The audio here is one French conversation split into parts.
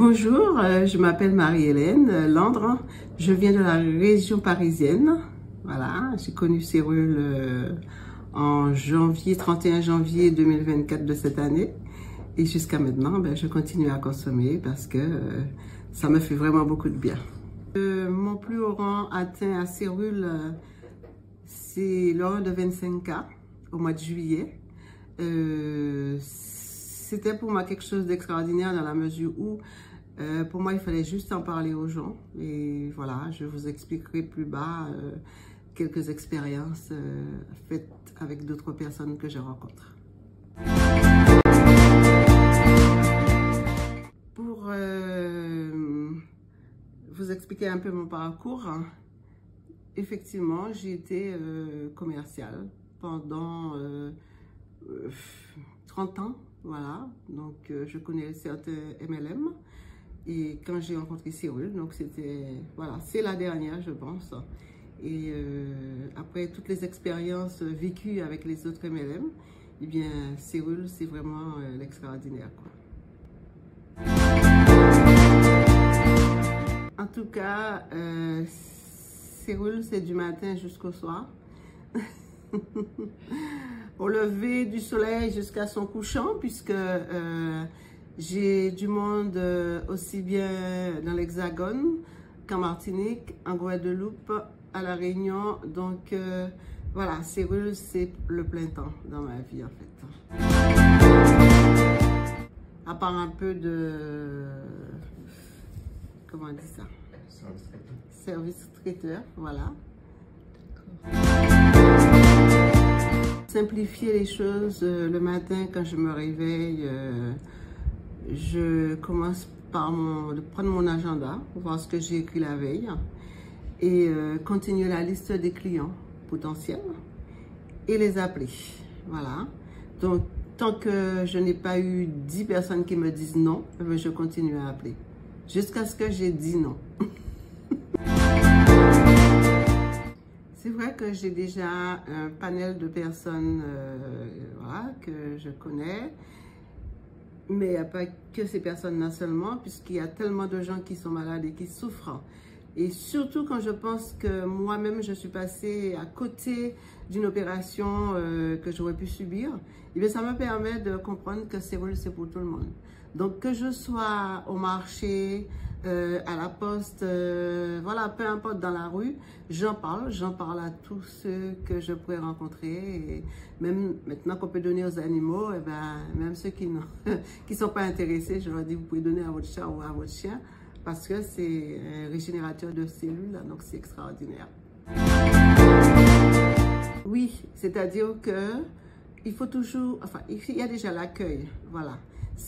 Bonjour, je m'appelle Marie-Hélène Landre, je viens de la région parisienne. Voilà, j'ai connu Cyrul en 31 janvier 2024 de cette année. Et jusqu'à maintenant, je continue à consommer parce que ça me fait vraiment beaucoup de bien. Mon plus haut rang atteint à Cyrul, c'est le rang de 25K au mois de juillet. C'était pour moi quelque chose d'extraordinaire dans la mesure où pour moi il fallait juste en parler aux gens et voilà, je vous expliquerai plus bas quelques expériences faites avec d'autres personnes que je rencontre. Pour vous expliquer un peu mon parcours, effectivement j'ai été commerciale pendant 30 ans. Voilà, donc je connais certains MLM et quand j'ai rencontré Cyrul, donc c'était, voilà, c'est la dernière je pense. Et après toutes les expériences vécues avec les autres MLM, eh bien Cyrul c'est vraiment l'extraordinaire quoi. En tout cas, Cyrul c'est du matin jusqu'au soir. Au lever du soleil jusqu'à son couchant, puisque j'ai du monde aussi bien dans l'Hexagone qu'en Martinique, en Guadeloupe, à La Réunion. Donc voilà, Cyrul, c'est le plein temps dans ma vie en fait. À part un peu de... comment on dit ça? Service traiteur, voilà. Simplifier les choses le matin quand je me réveille, je commence par prendre mon agenda pour voir ce que j'ai écrit la veille et continuer la liste des clients potentiels et les appeler. Voilà. Donc, tant que je n'ai pas eu 10 personnes qui me disent non, je continue à appeler jusqu'à ce que j'ai dit non. C'est vrai que j'ai déjà un panel de personnes voilà, que je connais, mais il n'y a pas que ces personnes-là seulement, puisqu'il y a tellement de gens qui sont malades et qui souffrent. Et surtout quand je pense que moi-même, je suis passée à côté d'une opération que j'aurais pu subir, et bien ça me permet de comprendre que c'est pour tout le monde. Donc que je sois au marché, à la poste, voilà, peu importe dans la rue, j'en parle à tous ceux que je pourrais rencontrer. Et même maintenant qu'on peut donner aux animaux, et même ceux qui ne sont pas intéressés, je leur dis vous pouvez donner à votre chat ou à votre chien parce que c'est un régénérateur de cellules, donc c'est extraordinaire. Oui, c'est-à-dire que il faut toujours, enfin, il y a déjà l'accueil, voilà.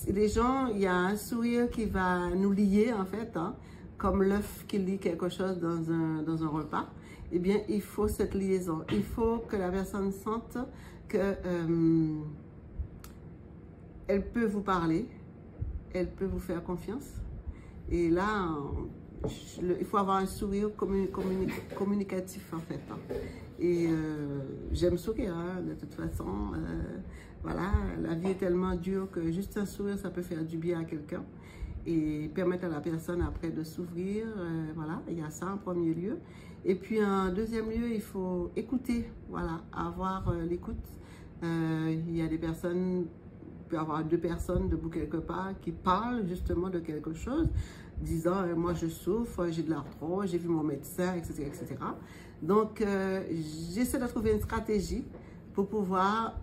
Les gens, il y a un sourire qui va nous lier en fait, hein, comme l'œuf qui lie quelque chose dans un repas. Eh bien, il faut cette liaison. Il faut que la personne sente que elle peut vous parler, elle peut vous faire confiance. Et là, il faut avoir un sourire communicatif en fait. Hein. Et j'aime sourire, hein, de toute façon. Voilà, la vie est tellement dure que juste un sourire, ça peut faire du bien à quelqu'un et permettre à la personne après de s'ouvrir. Voilà, il y a ça en premier lieu. Et puis en deuxième lieu, il faut écouter, voilà, avoir l'écoute. Il y a des personnes, il peut y avoir 2 personnes debout quelque part qui parlent justement de quelque chose, disant moi je souffre, j'ai de l'arthrose, j'ai vu mon médecin, etc. etc. Donc j'essaie de trouver une stratégie pour pouvoir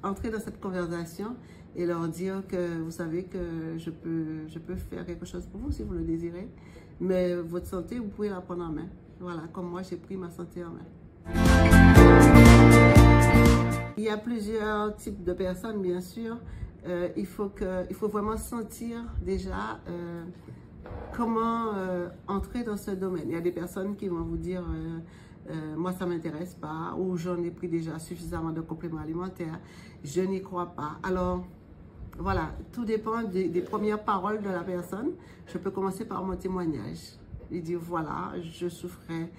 entrer dans cette conversation et leur dire que vous savez que je peux faire quelque chose pour vous si vous le désirez, mais votre santé, vous pouvez la prendre en main. Voilà, comme moi, j'ai pris ma santé en main. Il y a plusieurs types de personnes, bien sûr. Il faut vraiment sentir déjà comment entrer dans ce domaine. Il y a des personnes qui vont vous dire moi ça m'intéresse pas, ou j'en ai pris déjà suffisamment de compléments alimentaires, je n'y crois pas. Alors voilà, tout dépend des premières paroles de la personne. Je peux commencer par mon témoignage et dire voilà, je souffrais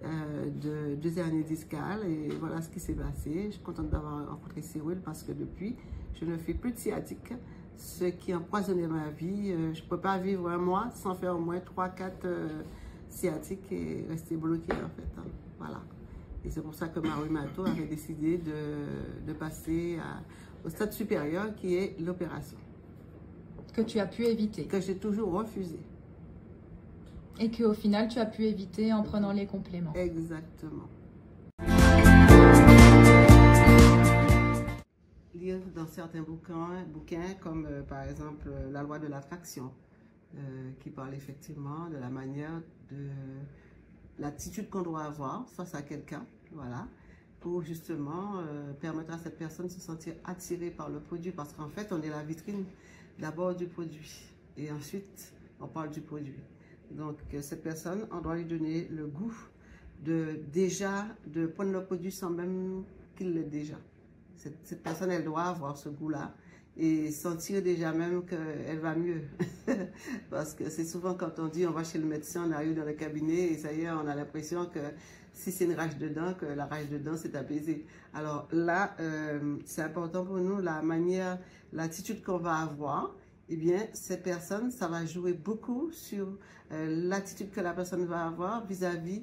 de 2 hernies discales et voilà ce qui s'est passé. Je suis contente d'avoir rencontré Cyrul parce que depuis je ne fais plus de sciatique. ce qui empoisonnait ma vie. Je ne peux pas vivre un mois sans faire au moins 3-4 sciatiques et rester bloquée en fait. Hein. Voilà. Et c'est pour ça que ma rhumato avait décidé de passer au stade supérieur qui est l'opération. Que tu as pu éviter. Que j'ai toujours refusé. Et qu'au final, tu as pu éviter en prenant les compléments. Exactement. Lire dans certains bouquins comme par exemple La loi de l'attraction, qui parle effectivement de la manière de l'attitude qu'on doit avoir face à quelqu'un, voilà, pour justement permettre à cette personne de se sentir attirée par le produit, parce qu'en fait, on est la vitrine d'abord du produit, et ensuite, on parle du produit. Donc, cette personne, on doit lui donner le goût de prendre le produit sans même qu'il l'ait déjà. Cette personne, elle doit avoir ce goût-là et sentir déjà même qu'elle va mieux. Parce que c'est souvent quand on dit on va chez le médecin, on arrive dans le cabinet et ça y est, on a l'impression que si c'est une rage de dents, que la rage de dents s'est apaisée. Alors là, c'est important pour nous, la manière, l'attitude qu'on va avoir. Eh bien, cette personne, ça va jouer beaucoup sur l'attitude que la personne va avoir vis-à-vis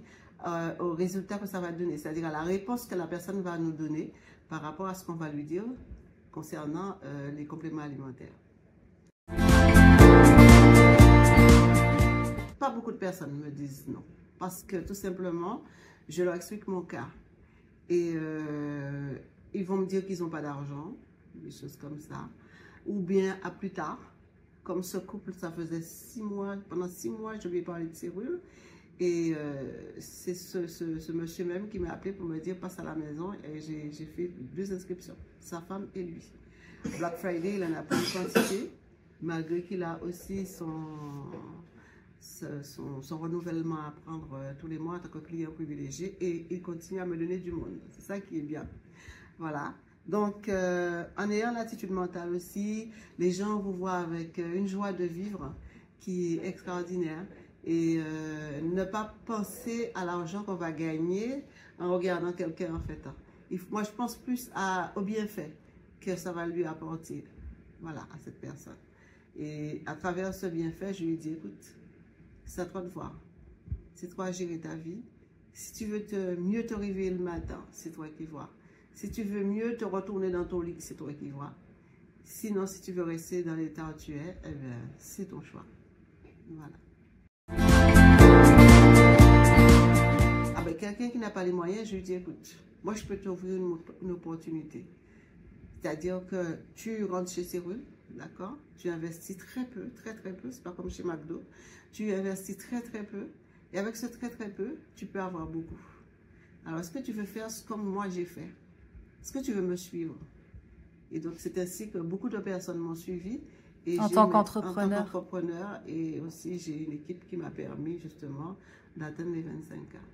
au résultat que ça va donner, c'est-à-dire à la réponse que la personne va nous donner par rapport à ce qu'on va lui dire concernant les compléments alimentaires. Pas beaucoup de personnes me disent non, parce que tout simplement, je leur explique mon cas. Et ils vont me dire qu'ils n'ont pas d'argent, des choses comme ça, ou bien à plus tard. Comme ce couple, ça faisait 6 mois, pendant 6 mois, je lui ai parlé de serrure. Et c'est ce monsieur même qui m'a appelé pour me dire passe à la maison. Et j'ai fait 2 inscriptions, sa femme et lui. Black Friday, il en a pris une quantité, malgré qu'il a aussi son renouvellement à prendre tous les mois en tant que client privilégié. Et il continue à me donner du monde. C'est ça qui est bien. Voilà. Donc, en ayant l'attitude mentale aussi, les gens vous voient avec une joie de vivre qui est extraordinaire. Et ne pas penser à l'argent qu'on va gagner en regardant quelqu'un en fait. Moi, je pense plus au bienfait que ça va lui apporter, voilà, à cette personne. Et à travers ce bienfait, je lui dis, écoute, c'est à toi de voir. C'est toi à gérer ta vie. Si tu veux mieux te réveiller le matin, c'est toi qui vois. Si tu veux mieux te retourner dans ton lit, c'est toi qui vois. Sinon, si tu veux rester dans l'état où tu es, eh bien, c'est ton choix. Voilà. Ah ben, quelqu'un qui n'a pas les moyens, je lui dis, écoute, moi, je peux t'offrir une opportunité. C'est-à-dire que tu rentres chez Cyril, d'accord? Tu investis très peu, très peu, c'est pas comme chez McDo. Tu investis très peu, et avec ce très peu, tu peux avoir beaucoup. Alors, est-ce que tu veux faire comme moi j'ai fait? Est-ce que tu veux me suivre? Et donc, c'est ainsi que beaucoup de personnes m'ont suivi. Et en tant qu'entrepreneur. En tant qu'entrepreneur, et aussi j'ai une équipe qui m'a permis justement d'atteindre les 25 ans.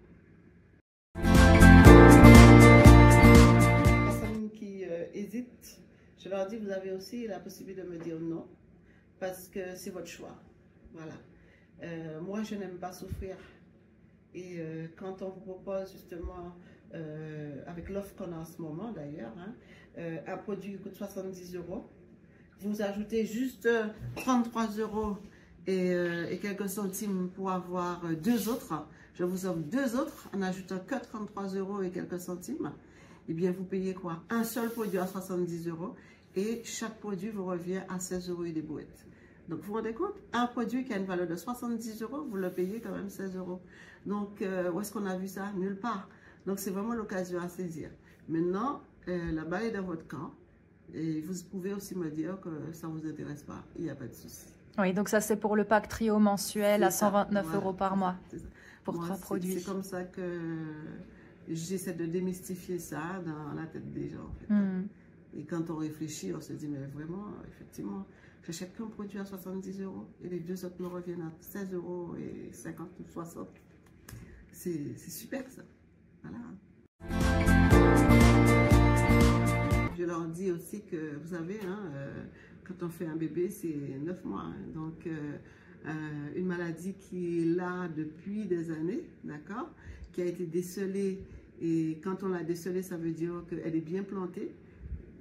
Les personnes qui hésitent, je leur dis, vous avez aussi la possibilité de me dire non, parce que c'est votre choix. Voilà. Moi, je n'aime pas souffrir. Et quand on vous propose justement, avec l'offre qu'on a en ce moment d'ailleurs, hein, un produit qui coûte 70 €, vous ajoutez juste 33 € et quelques centimes pour avoir 2 autres. Je vous offre 2 autres en ajoutant que 33 € et quelques centimes. Eh bien, vous payez quoi? Un seul produit à 70 € et chaque produit vous revient à 16 € et des brouettes. Donc, vous vous rendez compte? Un produit qui a une valeur de 70 €, vous le payez quand même 16 €. Donc, où est-ce qu'on a vu ça? Nulle part. Donc, c'est vraiment l'occasion à saisir. Maintenant, la balle est dans votre camp. Et vous pouvez aussi me dire que ça ne vous intéresse pas. Il n'y a pas de souci. Oui, donc ça, c'est pour le pack trio mensuel à 129 € par mois. Pour 3 produits. C'est comme ça que j'essaie de démystifier ça dans la tête des gens. En fait. Et quand on réfléchit, on se dit, mais vraiment, effectivement, j'achète qu'un produit à 70 € et les 2 autres me reviennent à 16 € et 50 ou 60. C'est super ça. Voilà. Je leur dis aussi que, vous savez, hein, quand on fait un bébé, c'est 9 mois. Hein, donc, une maladie qui est là depuis des années, d'accord, qui a été décelée. Et quand on l'a décelée, ça veut dire qu'elle est bien plantée.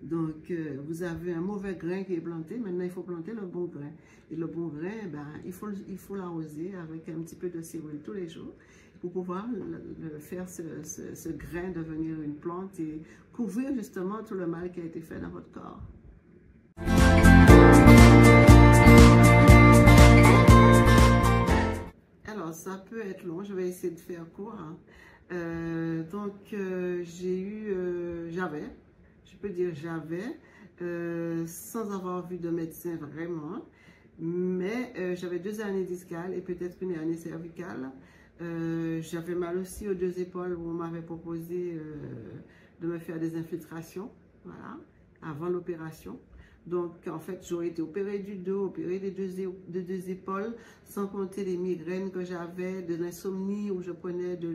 Donc, vous avez un mauvais grain qui est planté. Maintenant, il faut planter le bon grain. Et le bon grain, ben, il faut l'arroser avec un petit peu de sirop tous les jours pour pouvoir faire ce grain devenir une plante et couvrir justement tout le mal qui a été fait dans votre corps. Alors, ça peut être long. Je vais essayer de faire court. Hein. J'avais, sans avoir vu de médecin vraiment, mais j'avais 2 hernies discales et peut-être une hernie cervicale. J'avais mal aussi aux 2 épaules où on m'avait proposé de me faire des infiltrations, voilà, avant l'opération. Donc, en fait, j'aurais été opérée du dos, opérée des deux épaules, sans compter les migraines que j'avais, de l'insomnie où je prenais de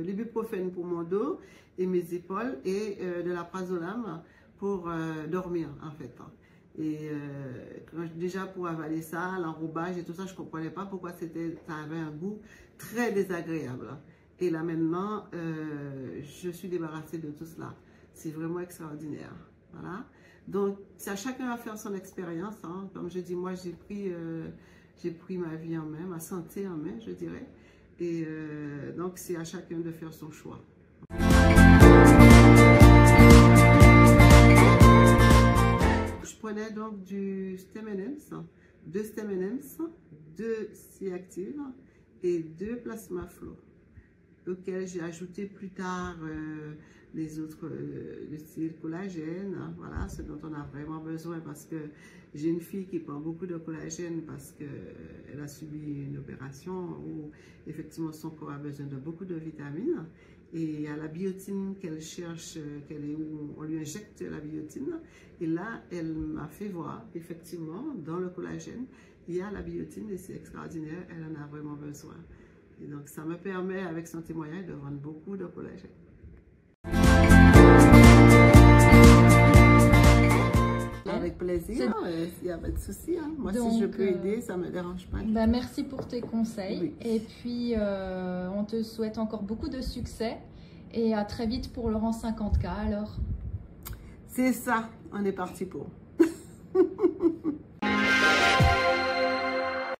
l'ibuprofène pour mon dos et mes épaules et de la prazolam pour dormir, en fait. Et déjà pour avaler ça, l'enrobage et tout ça, je ne comprenais pas pourquoi ça avait un goût très désagréable. Et là maintenant, je suis débarrassée de tout cela. C'est vraiment extraordinaire. Voilà. Donc, c'est à chacun à faire son expérience. Hein. Comme je dis, moi, j'ai pris ma vie en main, ma santé en main, je dirais. Et donc, c'est à chacun de faire son choix. Je prenais donc du Stem&Ems, 2 Stem&Ems, 2 C-Active et 2 Plasma Flow, auquel j'ai ajouté plus tard les autres, le style collagène, hein, voilà, ce dont on a vraiment besoin parce que j'ai une fille qui prend beaucoup de collagène parce qu'elle a subi une opération où effectivement son corps a besoin de beaucoup de vitamines et il y a la biotine qu'elle cherche, où on lui injecte la biotine et là elle m'a fait voir effectivement dans le collagène il y a la biotine et c'est extraordinaire, elle en a vraiment besoin. Et donc, ça me permet, avec son témoignage, de vendre beaucoup de collagène. Avec plaisir, il n'y a pas de souci. Hein. Moi, donc, si je peux aider, ça ne me dérange pas. Bah, merci pour tes conseils. Oui. Et puis, on te souhaite encore beaucoup de succès. Et à très vite pour Laurent 50K, alors. C'est ça, on est parti pour.